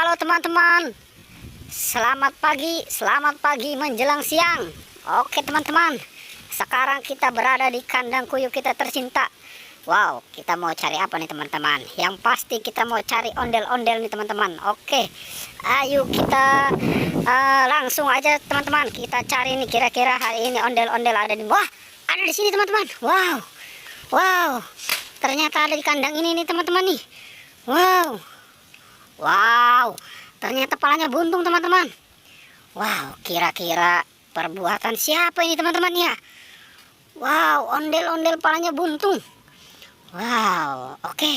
Halo teman-teman, selamat pagi menjelang siang. Oke teman-teman, sekarang kita berada di kandang kuyuk kita tercinta. Wow, kita mau cari apa nih teman-teman? Yang pasti kita mau cari ondel-ondel nih teman-teman. Oke, ayo kita langsung aja teman-teman. Kita cari nih kira-kira hari ini ondel-ondel ada di. Wah, ada di sini teman-teman. Wow, ternyata ada di kandang ini nih teman-teman nih. Wow, ternyata palanya buntung teman-teman. Wow, kira-kira perbuatan siapa ini teman-teman ya? Wow, ondel-ondel palanya buntung. Wow, oke.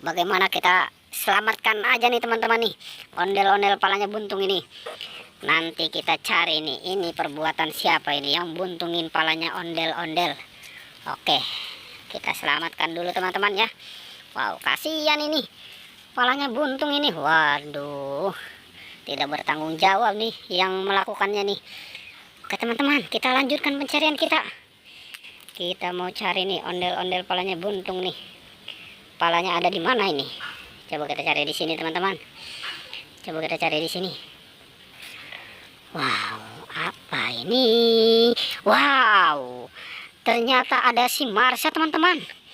Bagaimana kita selamatkan aja nih teman-teman nih, ondel-ondel palanya buntung ini. Nanti kita cari nih, ini perbuatan siapa ini yang buntungin palanya ondel-ondel. Oke, kita selamatkan dulu teman-teman ya. Wow, kasihan ini. Palanya buntung ini. Waduh, tidak bertanggung jawab nih yang melakukannya nih. Oke teman-teman, kita lanjutkan pencarian kita. Kita mau cari nih ondel-ondel palanya buntung nih. Palanya ada di mana ini? Coba kita cari di sini teman-teman. Coba kita cari di sini. Wow, apa ini? Wow, ternyata ada si Marsha teman-teman.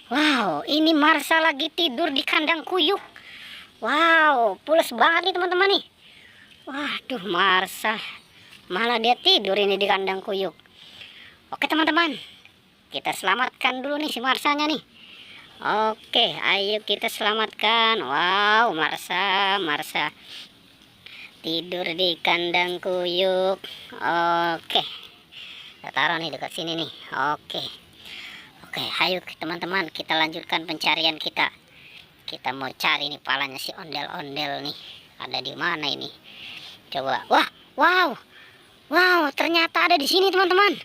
Wow, ini Marsha lagi tidur di kandang kuyuk. Wow, pules banget nih teman-teman nih. Waduh, Marsha malah dia tidur ini di kandang kuyuk. Oke teman-teman, kita selamatkan dulu nih si Marshanya nih. Oke, ayo kita selamatkan. Wow, Marsha tidur di kandang kuyuk. Oke, kita taruh nih dekat sini nih. Oke, ayo teman-teman, kita lanjutkan pencarian kita. Kita mau cari nih palanya si ondel-ondel nih. Ada di mana ini? Coba. Wow, ternyata ada di sini teman-teman.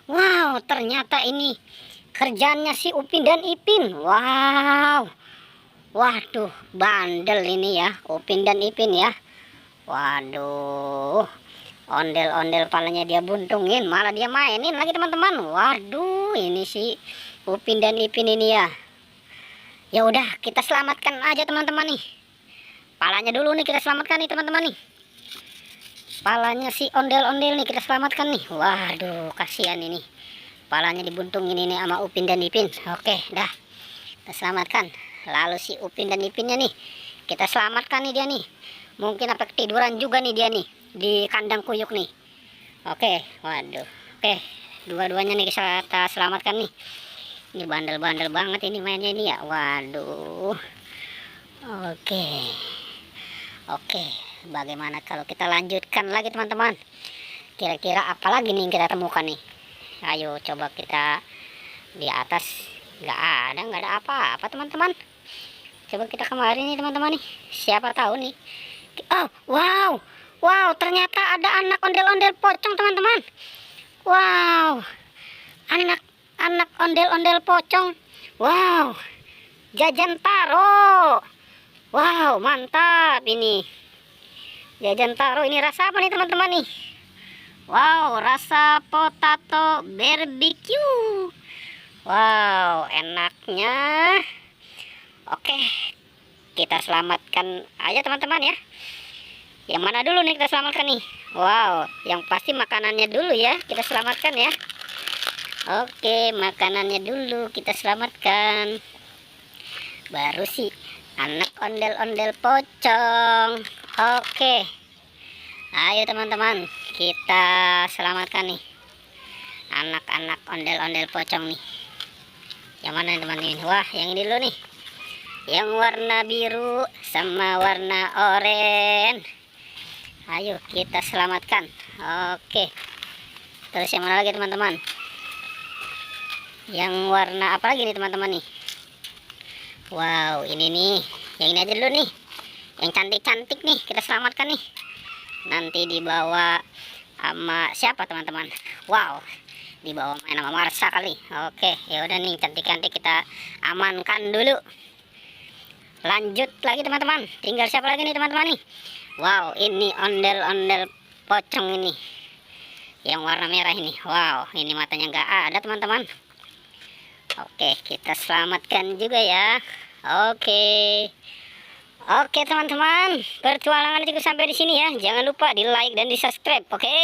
Wow, ternyata ini kerjaannya si Upin dan Ipin. Wow. Waduh, bandel ini ya, Upin dan Ipin ya. Waduh, ondel-ondel palanya dia buntungin, malah dia mainin lagi teman-teman. Waduh, ini si Upin dan Ipin ini ya. Ya udah, kita selamatkan aja teman-teman nih. Palanya dulu nih kita selamatkan nih teman-teman nih. Palanya si ondel-ondel nih kita selamatkan nih. Waduh, kasihan ini. Palanya dibuntungin ini sama Upin dan Ipin. Oke, dah. Kita selamatkan. Lalu si Upin dan Ipinnya nih, kita selamatkan nih dia nih. Mungkin apa ketiduran juga nih dia nih di kandang kuyuk nih. Oke, waduh. Oke, dua-duanya nih kita selamatkan nih. Ini bandel-bandel banget ini mainnya ini ya. Waduh. Oke, bagaimana kalau kita lanjutkan lagi teman-teman? Kira-kira apa lagi nih yang kita temukan nih? Ayo coba kita di atas. Nggak ada apa-apa teman-teman. Coba kita kemarin nih teman-teman nih. Siapa tahu nih. Oh, wow, ternyata ada anak ondel-ondel pocong teman-teman. Wow, anak ondel-ondel pocong. Wow, jajan taro. Wow, mantap ini jajan taro. Ini rasa apa nih teman-teman nih? Wow, rasa potato barbecue. Wow, enaknya. Oke, kita selamatkan aja teman-teman ya. Yang mana dulu nih kita selamatkan nih? Wow, yang pasti makanannya dulu ya kita selamatkan ya. Oke, makanannya dulu kita selamatkan. Baru sih anak ondel-ondel pocong. Oke, ayo teman-teman, kita selamatkan nih anak-anak ondel-ondel pocong nih. Yang mana teman-teman? Wah, yang ini dulu nih, yang warna biru sama warna oranye. Ayo kita selamatkan. Oke, terus yang mana lagi teman-teman? Yang warna apa lagi nih teman-teman nih? Wow, ini nih, yang ini aja dulu nih, yang cantik-cantik nih kita selamatkan nih. Nanti dibawa sama siapa teman-teman? Wow, dibawa main sama Marsha kali. Oke, ya udah nih, cantik-cantik kita amankan dulu. Lanjut lagi teman-teman, tinggal siapa lagi nih teman-teman nih? Wow, ini ondel-ondel pocong ini, yang warna merah ini. Wow, ini matanya nggak ada teman-teman. Oke, kita selamatkan juga ya. Oke, Oke teman-teman, pertualangan cukup sampai di sini ya. Jangan lupa di like dan di subscribe, oke?